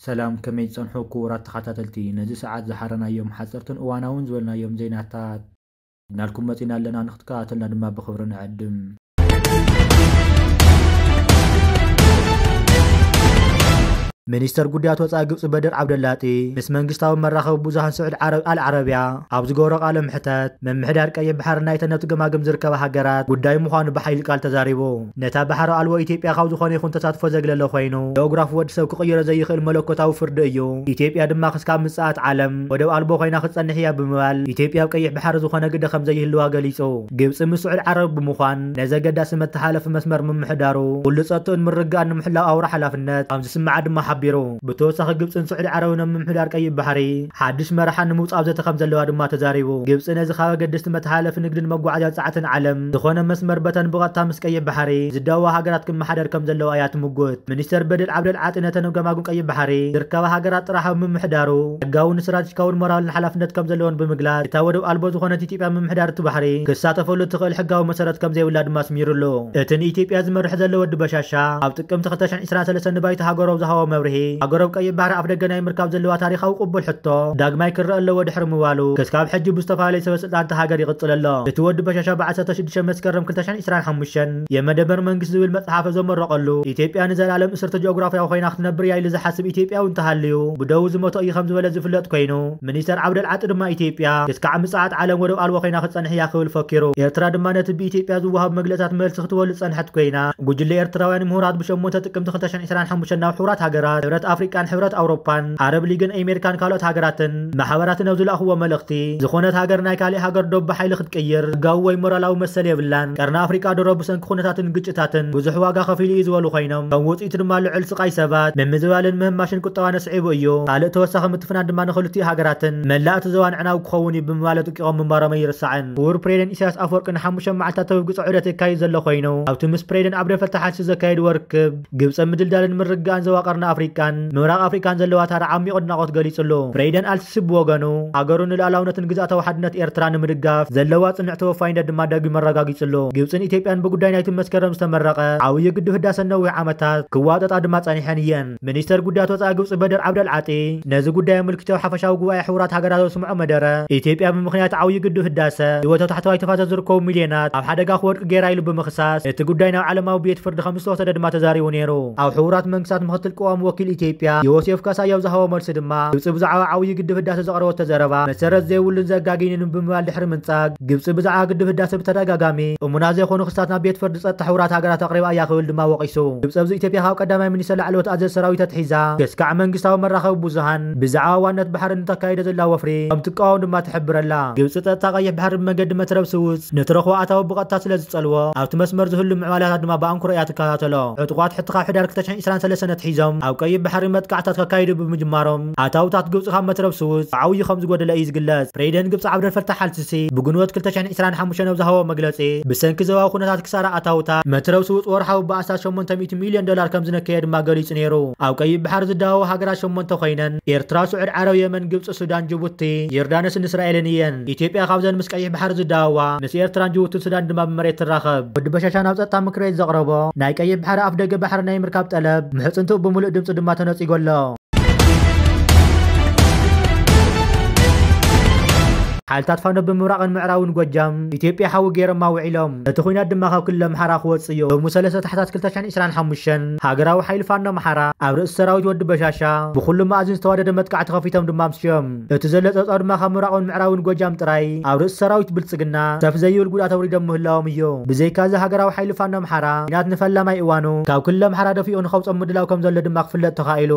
سلام كمي تصنحو كورات تخاتلتي نزي ساعات زحرنا يوم حصرتن وانا زولنا يوم زيناتات نالكم متينا لنا نختكاتلنا دما بخبرنا عدم منستر قديات وصا قبص بدر عبد اللاتي مس منغستاو مراخب بوزاهن سعود العربيا ابز غورق عالم حتات ممحدار قي بحر نايتنت قماقم زركبه هاجرات قداي مخان بحيل قال تزاريبو نتا بحر الو ايتيوبيا خاو زخون يخون تساتفو زغلله خوينو جغراف ود سب كقيره زي يخل ملكوتاو فرد ايو ايتيوبيا دما خسكا مسات عالم ودو البو خوينا خصنحيا بمبال ايتيوبيا قي بحر زخونه قد خم زي هلوا غليصو قبص مسعود عرب بمخان نزا قدا سمت حالف مسمر ممحدارو كل صوتن مرغان محلا اورا حلافنت ام سمع دما حبيرو بتوسخ قبصن سعود عربنا ممحدار قي بحري حدش مرحن موصاب زت خم زلوا دما تزاريبو قبص نزي خا قدست متحالف نقدن مغعجا صعتن عالم زخونه مسمر بتن بغتا مس قي بحري زداوا هاجرات كم محدر كم زلوا ايات مغوت منستر بدل عبد العاطنه تنغماغون قي بحري دركبه هاجرات طرحه ممحدارو غاون سراج كون مورال حلافنت كم زلون بمغلاط تاودو البو زخونه ايتيوبيا ممحدار تبحري كساتفلو تخل حغاو مسرت كم زي ولاد ماسميرلو اتن ايتيوبيا زمرح زلو ود بشاشا اب تقم تختشن 23 بايت هاجرو زهاو مبرهي هاجرو قي بحر افدغناي مركاب زلوا تاريخاو قبل حتو داغماي كرا له ود حرم والو كسكاب حج بستفالي سبسلطان تهاجر يقصلله تود بشاشا بعثه 6 مسكرم 2025 يمدبر منغس زول مصحف زمرقلو ايتيوبيا نزلالم اسرت جغرافيا خويناختنبر يايل زحسب ايتيوبيا وانتهاليو بدو زموتو اي خمس ولا زفلط كوينو منستر عبد العاط دما ايتيوبيا كسكع مصعات عالم ودو الو خوينا خصنحيا خول فكرو ايرترا دما نت بايتيوبيا زوهاب مغلطات ملس ختول صنحت كوينا غجل ايرتراوያን مهورات بشموت تقمت 2025 ناو حورات هاجرات حبرت افريكان حبرت اوروبان عرب ليجن امريكان كالوت هاجراتن محبرات نوزل اخو ملختي زخونت هاجر ناي كالي هاجر دوب بحيل خدقير غاوي مورلاو مسل يبلان قرنا افريكا دروبسن كونتاتن ግጭታትን ብዙሕ ዋጋ ከፊሉ ይዝወሉ ኮይኖም ወጽኢት ድማ ልዕል ስቃይ ሰባት መምዝባልን ምህማሽን ቁጠባ ነስዒቡ እዩ ካልእ ተወሳኺ ምትፍናን ድማ ንኽልቲ ሃገራትን መላእቲ ዘዋንዕናው ክኸውን ብምባለት ቂኦም ምንባሮም ይርስዓን ውር ፕሬዝደንት ኢሳያስ ኣፈወርቂ ን5 መዓልታት ተወግጽ ዑደት ይካየድ ዘሎ ኮይኑ ኣብቲ ምስ ፕሬዝደንት ዓብደ ፈታሕ ሓልሲ ዘካየድ ወርክብ ግብጽ ምድልዳልን ምርግጋን ዘዋቀርና ኣፍሪካን ምብራቅ ኣፍሪካን ዘለዋ ታራ ዓሚቕ ኣድናቆት ገሊጹሉ ፕሬዝደንት አልሲሲ ብወገኑ ሃገሩ ንልኣላውነትን ግዛእታዊ ሓድነት ኤርትራ ንምድጋፍ ዘለዋ ጽንዕ ተወፋይነት ድማ ደጊሙ ኣረጋጊጹሉ ግብጽን ኢትዮጵያን ብጉዳይ ናይቲ መስከረም استمرق عوي قد هداسن نوي عمتات كوادت ادما صانحانيان منستر قدات وصا قبص بدر عبد العاطي نز قداي ملكتو حفشاو غواي حورات هاجرات سمعو مدره ايتيوبيا بمخنيات عوي قد هداسه يوتو تحتوي تفاز زركو مليونات اب حدغا خورق غيرايل بمخصاص ات قداي ناو علماو بيت فرد 5 دما تزاريو نيرو او حورات منكسات مختل قوام وكيل ايتيوبيا يوسف كاسايو زهو مرس دما قبص بزعا عوي قد هداسه زقرو تزربا مسرت زيولن زغاغينن بمبال دحر منصاق قبص بزعا قد هداسه بتدغاغامي ومنازي خونو خصاتنا بيت فرد صت حورات هاجرات تقريبا يا خول دما وقيسو ግብጽ ኢትዮጵያ ካብ ቀዳማይ ሚኒስትር ላዕለዎት ኣዘዝ ሰራዊታት ሒዛ ከስካዕ መንግስታዊ መራኸቢ ብዙሃን ብዛዕባ ዋነት ባሕርን ተካይደ ዘላ ወፍሪ ከም ትቃወም ድማ ትሕብረላ ግብጽ ጸጥታ ቀይሕ ባሕሪ መንገዲ መትረብ ስውጽ ንትረኽቦ ኣታዊ ብቐጥታ ስለ ዝጸልዎ ኣብቲ መስመር ዝህሉ ምዕማላት ድማ ብኣንኩሮ እያ ትከታተሎ ዕጡቋት ሕትኻ ሕዳር 2023 ሒዞም ኣብ ቀይሕ ባሕሪ መጥቃዕታት ከካይዱ ብምጅማሮም ኣታውታት ግብጽ ካብ መትረብ ስውጽ ዓውይ ከም ዝጎደለ እዩ ዝግለጽ ፕሬዝደንት ግብጽ ዓብደል ፈታሕ አልሲሲ ብግንቦት 2025 ዝሃቦ መግለጺ ብሰንኪ ዘባዊ ኩነታት ክሳራ ኣታውታ መትረብ ስውጽ ወርሓዊ بأساس 800 مليون دولار كم زنكيد ما قليص نيرو او قيب بحر زداو هاجرات 8 خوينن ايرترا سعود عرب يمن جبص السودان جيبوتي يردانس اسرائيليين ايثيوبيا خابزن مس قيب بحر زداوا مس ايرترا جيبوتي السودان دما بمريت تراخب ود بشاشان او ጸጥታ ምክሬት ዘቅረቦ ናይ ቀይሕ بحر اف ደገ بحر ናይ ምርካብ ጠለብ ምሕጽንቱ ብሙሉእ ድምጽ ድማ ተነጽይጎሎ حالتات فانو بمراقن معراون ጎጃም ኢትዮጵያ ሓው ገይረማ ውዒሎም እቲ ኹይናት ድማ ካብ ክልለም ሓራ ክወጽዮ ብሙሰለሰ ታሕታት 2025 ሃገራዊ ሓይል ፋኖ መሓራ ኣብ ርእስ ሰራዊት ወዲ በሻሻ ብኩሉ ማዕዝን ዝተዋደደ መጥቃዕቲ ከፊቶም ድማ ምስዮም እቲ ዘለጸ ጸው ድማ ካብ ምራቅን ምዕራውን ጎጃም ጥራይ ኣብ ርእስ ሰራዊት ብልጽግና ሰፍ ዘይብል ጉዳት ኣውሪዶም ምህላዎም እዩ ብዘይካ እዚ ሃገራዊ ሓይል ፋኖ መሓራ ናት ንፈላማይ እዋኑ ካብ ክልለም ሓራ ደፊኡ ንኸውጾም ምድላው ከም ዘሎ ድማ ክፍለጥ ተኻኢሉ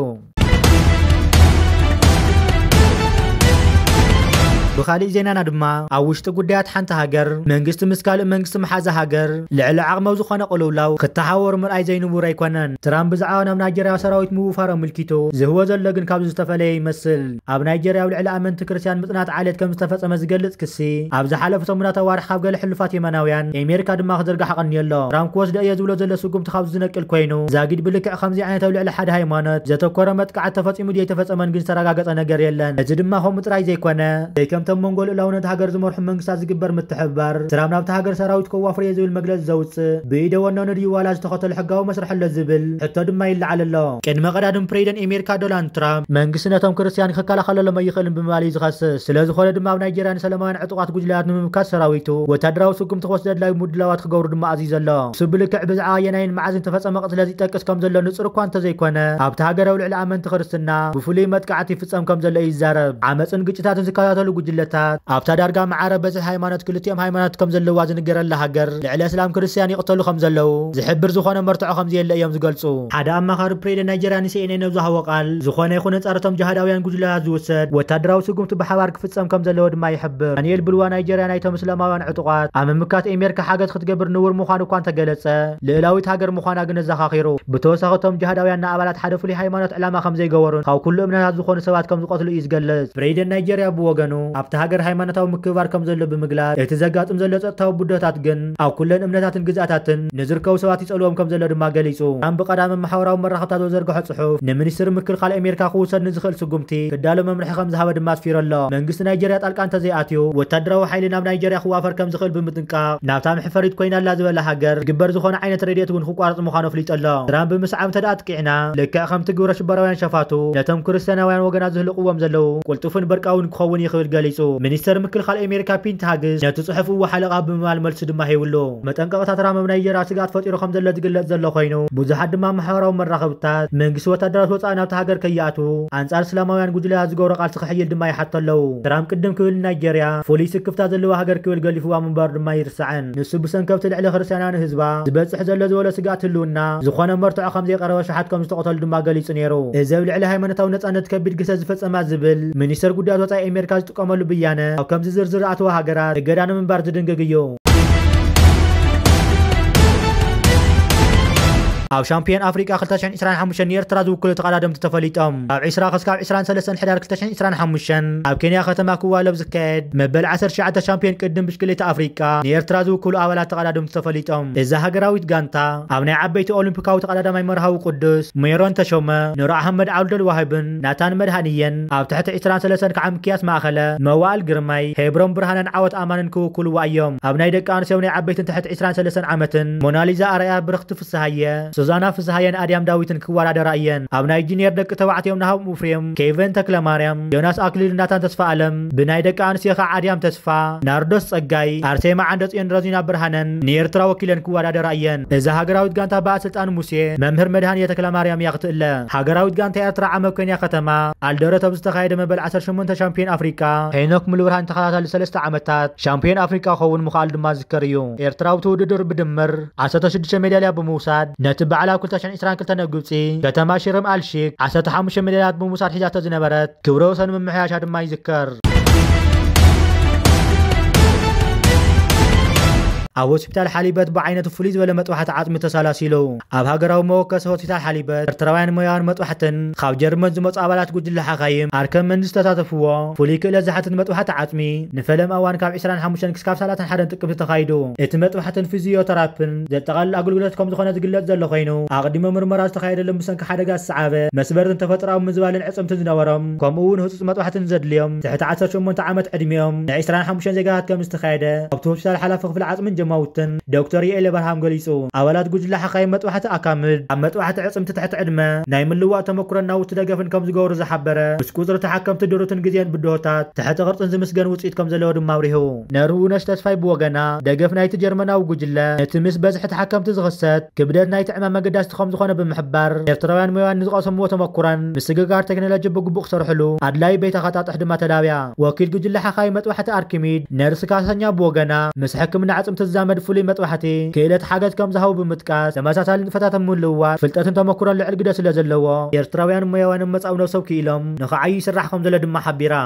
بخالي زينانا دما اوشت قديات حنت هاجر منغست مسكال منغست محازه هاجر لعل عقمو زخونه قلولاو كتحاور مرأي زينبو رايكونن ترامب زعاونا نيجيريا سراويت موفار ملكيتو زهو زلغن كاب زتفلي يمثل اب نيجيريا ولعل امنت كريستيان مطنات عاليت كم استفصم زغلص كسي اب زحلفته مناتا وارخ اب قال حلفات يمناويان امريكا دما خدرغ حقن يلو ترامب كوس داي يزولو زلسو قم تخاب زنقل كوينو زاغيد بلكع خمزي عينت ولعل حد هايمانوت زتكور متقع تفصيمو دي تفصمن غن سراغاغص نغير يلن እዚ ድማ ሆም ጥራይ ዘይኮነ ዘይከም ከምቶም መንጎል ላውነት ሃገር ዝመርሑ መንግስታት ዝግበር ምትሕብባር ስራም ናብቲ ሃገር ሰራዊት ከዋፍር ዝብል መግለጽ ዘውፅእ ብኢደ ወናኑ ድዩ ዋላ ዝተኸተሉ ሕጋዊ መስርሕ ኣሎ ዝብል ሕቶ ድማ ይለዓል ኣሎ ቅድመ ቀዳድም ፕሬዚደንት ኣሜሪካ ዶናልድ ትራምፕ መንግስቲ ነቶም ክርስቲያን ክከላኸለሎም ኣይኽእልን ብምባል እዩ ዝኸስስ ስለዝኾነ ድማ ኣብ ናይጀርያ ንሰላማውያን ዕጡቃት ጉጅላት ንምምካት ሰራዊቱ ወታደራዊ ስጉምቲ ክወስድ ኣድላዊ ምድላዋት ክገብሩ ድማ ኣዝዩ ዘሎ ስብልክዕ ብዛዕባ የናይን መዓዝን ተፈፀመ ቅፅለት ይጠቅስ ከም ዘሎ ንፁር እኳ እንተዘይኮነ ኣብቲ ሃገራዊ ልዕሊ ኣመንቲ ክርስትና ብፍሉይ መጥቃዕቲ ይፍፀም ከም ዘሎ ይዛረብ ዓመፅን ግጭታትን ዝከታተሉ ጉጅለታት ኣብታ ዳርጋ ማዕረ በዝሒ ሃይማኖት ክልቲኦም ሃይማኖት ከም ዘለዋ ዝንገረላ ሃገር ልዕሊ እስላም ክርስቲያን ይቕተሉ ከም ዘለው ዝሕብር ዝኾነ መርትዖ ከም ዘየለ እዮም ዝገልጹ ሓደ ኣማኻሪ ፕሬዚደንት ናይጀርያ ንሲኤንኤን ዝሃቦ ቃል ዝኾነ ይኹን ጸረቶም ጅሃዳውያን ጉጅለታት ዝውሰድ ወታደራዊ ስጉምቲ ብሓባር ክፍፀም ከም ዘለዎ ድማ ይሕብር ዳንኤል ብልዋ ናይጀርያ ናይቶም እስላማውያን ዕጡቃት ኣብ ምምካት ኣሜሪካ ሓገዝ ክትገብር ንውር ምዃኑ እኳ እንተገለጸ ልዕላዊት ሃገር ምዃና ግን ዘኻኺሩ ብተወሳኺ እቶም ጅሃዳውያን ንኣባላት ሓደ ፍሉይ ሃይማኖት ዕላማ ከም ዘይገበሩን ካብ ኩሉ እምነታት ዝኾኑ ሰባት ከም ዝቆትሉ እዩ ዝገልጽ ፕሬዚደንት ናይጀርያ ብወገኑ ኣብቲ ሃገር ሃይማኖታዊ ምክብባር ከም ዘሎ ብምግላጽ እቲ ዘጋጥም ዘሎ ጸጥታዊ ቡድታት ግን ኣብ ኩለን እምነታትን ግዝኣታትን ንዝርከቡ ሰባት ይጸልዎም ከም ዘሎ ድማ ገሊጹ ኣም ብቐዳሚ ማሕበራዊ መራኸብታት ዘርግሖ ጽሑፍ ንሚኒስትር ምክልኻል ኣሜሪካ ክውሰድ ንዝኽእል ስጉምቲ ክዳሎ መምርሒ ከም ዝሃበ ድማ ኣስፊሩ ኣሎ መንግስቲ ናይጀርያ ጣልቃ እንተዘይኣትዩ ወታደራዊ ሓይሊ ናብ ናይጀርያ ክዋፈር ከም ዝኽእል ብምጥንቃቕ ናብታ ምሕፈሪት ኮይናላ ዝበለ ሃገር ግበር ዝኾነ ዓይነት ረድኤት እውን ክቋርጽ ምዃኑ ኣፍሊጡ ኣሎ ትራምፕ ብምስዓብ እንተደኣ ጥቂዕና ልክዕ ከምቲ ግብረ ሽበራውያን ሸፋቱ ነቶም ክርስትያናውያን ወገናት ዝህልቅዎም ዘለው ቁልጡፍን በርቃውን ክኸውን ይኽእል ገሊጹ ሚኒስተር ምክልኻል ኣሜሪካ ፒንት ሃግስ ነቲ ጽሑፍ ወሓለቓ ብምባል መልሲ ድማ ሂብሉ መጠንቀቕታት ራመብ ናይጀርያ ስጋት ፈጢሩ ከም ዘሎ ዝግለጽ ዘሎ ኮይኑ ብዙሓት ድማ ማሕበራዊ መራኸብታት መንግስቲ ወታደራት ወፃኢ ናብቲ ሃገር ከይኣቱ ኣንጻር እስላማውያን ጉጅለታት ዝገብሮ ቃልሲ ክሕይል ድማ ይሓቶ ኣለው ትራምፕ ቅድም ክብል ናይጀርያ ፍሉይ ስክፍታት ዘለዎ ሃገር ክብል ገሊፉዋ ምንባር ድማ ይርስዕን ንሱ ብሰንከብቲ ልዕሊ ክርስትያናውያን ህዝባ ዝበፅሕ ዘሎ ዝበለ ስጋት ህልውና ዝኾነ መርትዖ ከም ዘይቀረበ ሸሓት ከም ዝተቆተሉ ድማ ገሊጹ ነይሩ እዚ ኣብ ልዕሊ ሃይማኖታዊ ነፃነት ከቢድ ግሰት ዝፈፀማ ዝብል ሚኒስተር ጉዳያት ወፃኢ ኣሜሪካ ዝጥቀመሉ ብያነ ኣብ ከምዚ ዝርዝር ኣተዋ ሃገራት እገዳ ንምንባር ዝድንግግ እዩ ኣብ ሻምፒዮን ኣፍሪካ 2025 ንኤርትራ ዝውክሉ ተቀዳደምቲ ተፈሊጦም ኣብ 20 ክሳብ 23 ሕዳር 2025 ኣብ ኬንያ ከተማ ክዋለብ ዝካየድ መበል 19 ሻምፒዮን ቅድም ብሽክሌታ ኣፍሪካ ንኤርትራ ዝውክሉ ኣባላት ተቀዳደምቲ ተፈሊጦም እዛ ሃገራዊት ጋንታ ኣብ ናይ ዓበይቲ ኦሊምፒካዊ ተቀዳዳማይ መርሃዊ ቅዱስ ሜሮን ተሾመ ኑር ኣሕመድ ዓብደል ዋሂብን ናታን መድሃንየን ኣብ ትሕቲ 23 ከዓ ምክያስ ማእኸለ መዋእል ግርማይ ሄብሮን ብርሃንን ዓወት ኣማንን ክውክልዋ እዮም ኣብ ናይ ደቂ ኣንስትዮ ናይ ዓበይትን ትሕቲ 23 ዓመትን ሞናሊዛ ኣርኣያ ብርክቲ ፍስሃየ ሱዛና ፍስሃየን ኣድያም ዳዊትን ክወዳደራ እየን ኣብ ናይ ጂኒየር ደቂ ተባዕትዮም ናሃብ ሙፍሬም ኬቨን ተክለማርያም ዮናስ ኣክሊል ናታን ተስፋ ኣለም ብናይ ደቂ ኣንስትዮ ከዓ ኣድያም ተስፋ ናርዶስ ጸጋይ ኣርሴማ ዓንደጽዮን ረዚና ብርሃነን ንኤርትራ ወኪለን ክወዳደራ እየን እዛ ሃገራዊት ጋንታ ባለስልጣን ሙሴ መምህር መድሃንየ ተክለማርያም ያኽትእለ ሃገራዊት ጋንታ ኤርትራ ዓመብ ኬንያ ከተማ ኣልደረቶ ብዝተኻየደ መበል 18 ሻምፒዮን ኣፍሪካ ሄኖክ ሙሉብርሃን ተኸታታሊ 3 ዓመታት ሻምፒዮን ኣፍሪካ ኸውን ምኻል ድማ ዝከር እዩ ኤርትራዊት ውድድር ብድምር 16 ሜዳልያ ብምውሳድ ነቲ በዓል 2022 ኣብ ግብፂ ከተማ ሽርም ኣልሺክ 15 ሜዳልያት ብምውሳድ ሒዛቶ ዝነበረት ክብረ ወሰን ምምሕያሻ ድማ ይዝከር ኣብ ሆስፒታል ሓሊበት ብዓይነቱ ፍሉይ ዝበለ መጥባሕቲ ዓፅሚ ተሳላሲሉ ኣብ ሃገራዊ መወከሲ ሆስፒታል ሓሊበት ኤርትራውያን ሞያውን መጥባሕትን ካብ ጀርመን ዝመፁ ኣባላት ጉጅለ ሓኻይም ኣርከም መንግስቲ ተሳተፍዎ ፍሉይ ክእለት ዝሓትት መጥባሕቲ ዓፅሚ ንፈለም እዋን ካብ 25 ክሳብ 31 ጥቅምቲ ተኻይዱ እቲ መጥባሕትን ፊዚዮተራፒን ዘጠቓልል ኣገልግሎት ከም ዝኾነ ዝግለጽ ዘሎ ኮይኑ ኣቕዲሞ ምርመራ ዝተኻየደሎም ብሰንኪ ሓደጋ ዝሰዓበ መስበርትን ተፈጥራዊ ምዝባልን ዕፅምትን ዝነበሮም ከምኡውን ህፁፅ መጥባሕትን ዘድልዮም ትሕቲ 18 ዓመት ዕድሚኦም ን25 ዜጋታት ከም ዝተኻየደ ኣብቲ ሆስፒታል ሓላፊ ክፍሊ ዓፅምን ማውተን ዶክተር የኤል ብርሃም ገሊጹ ኣባላት ጉጅለ ሓኻይ መጥባሕቲ ኣካምድ ኣብ መጥባሕቲ ዕፅምቲ ትሕቲ ዕድመ ናይ ምልዋእ ተመኩሮን ናውቲ ደገፍን ከም ዝገብሩ ዝሓበረ ምስ ቁፅሪ ተሓከምቲ ድሩትን ግዜን ብድሆታት ትሕቲ ቅርፅን ዝምስገን ውፅኢት ከም ዘለዎ ድማ ኣብሪሁ ነርሁነሽ ተስፋይ ብወገና ደገፍ ናይቲ ጀርመናዊ ጉጅለ ነቲ ምስ በዝሒ ተሓከምቲ ዝኽሰት ክብደት ናይቲ ዕማም መገዳስቲ ከም ዝኾነ ብምሕባር ኤርትራውያን ሞያውያን ንዝቐሰምዎ ተመኩረን ምስግጋር ቴክኖሎጂ ብግቡእ ክሰርሕሉ ኣድላይ ቤት ኣኸጣጥሕ ድማ ተዳብያ ወኪል ጉጅለ ሓኻይ መጥባሕቲ ኣርኪሚድ ነርሲ ካሰኛ ብወገና ምስ ሕክምና ዕፅምቲ ዛመድ ፍሉይ መጥባሕቲ ክእለት ሓገዝ ከም ዝሃቡ ብምጥቃስ ተመሳሳሊ ንጥፈታት ምልውዋጥ ፍልጠትን ተመኩሮን ልዕል ግደ ስለ ዘለዎ ኤርትራውያን ሞያውያን መጻው ነብሰው ክኢሎም ንኸዓዩ ይስራሕ ከም ዘሎ ድማ ሓቢራ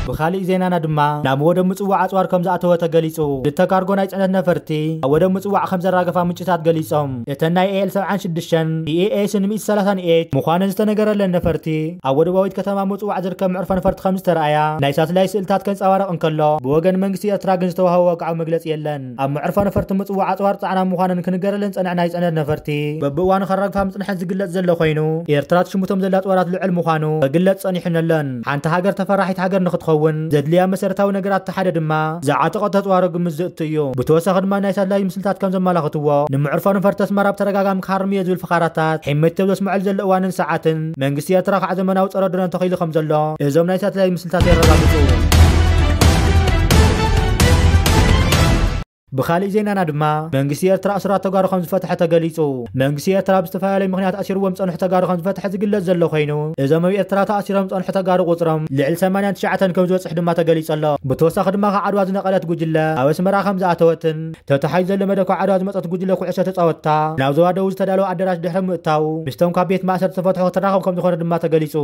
بخالي زينانا دما نام ودم مصوع اصوار كم زاتو تغليصو لتكارغو ناي صنت نفرتي ودم مصوع خمس راغفا منጭታት ገሊጾም የተናይ ኤል 76 ኢኤ ስንሚት 38 مخانن ዝተነገረለ ነፈርቲ ኣብ ወደባዊት ከተማ መጽዋዕ ዝርከብ ምዕርፈ ነፈርቲ ከም ዝተራእያ ናይ ሳትላይ ስእልታት ከንጸባረቕ እንከሎ ብወገን መንግስቲ ኤርትራ ግን ዝተዋሃበ ወግዓዊ መግለጽ የለን ኣብ ምዕርፈ ነፈርቲ መጽዋዕ ኣጽዋር ጻዕና ምዃነን ክንገረለን ጸንዕ ናይ ጸነድ ነፈርቲ በብእዋኑ ከረግፋ ምጽንሐት ዝግለጽ ዘሎ ኮይኑ ኤርትራ ትሽሙቶም ዘላ ጦራት ልዕል ምዃኑ ክግለጽ ጸኒሕነለን ሓንቲ ሃገር ተፈራሒት ሃገር ንኽትኸውን ዘድልያ መሰረታዊ ነገራት ተሓደ ድማ ዝዓተቐት ተጽዋሮ ግምት ዝእቱ እዩ ብተወሳኺ ድማ ናይ ሳትላይ ምስልታት ከም ዘመላኽትዎ ንምዕርፈ ነፈርቲ ኣስመራ ብተረጋጋሚ ክሃርም እየ ዝብል ፍኻራታት ሕመት ዘስምዐል ዘሎ እዋንን ሰዓትን መንግስቲ ኤርትራ ከዓ ዘመናዊ ጸረ ድሮን ተኺሉ ከም ዘሎ እዞም ናይ ሳትላይ ምስልታት የረጋግጹ بخالي زينانا دما منغسي ኤርትራ እስራት ተጋሩ ከም ዝፈትሐ ተገሊጹ መንግስቲ ኤርትራ ብዝተፈላለዩ ምኽንያት ኣሲርዎም ጸንሑ ተጋሩ ከም ዝፈትሐ ዝግለጽ ዘሎ ኮይኑ እዞም ኣብ ኤርትራ ተኣሲሮም ጸንሑ ተጋሩ ቁጽሮም ልዕል 89 ከም ዝበጽሕ ድማ ተገሊጹ ኣሎ ብተወሳኺ ድማ ዓድዋ ዝነቐለት ጉጅለ ኣብ ኣስመራ ከም ዝኣተወትን ተተሓይዙ ዘሎ መደብ ዓድዋ ዝመጸት ጉጅለ ኩዕሶ ተጻወታ ናብ ዞባ ደቡብ ዝተዳለወ ኣዳራሽ ድሕሪ ምእታው ምስቶም ካብ ቤት ማእሰር ተፈትሑ ተራኸቡ ከም ዝኾነ ድማ ተገሊጹ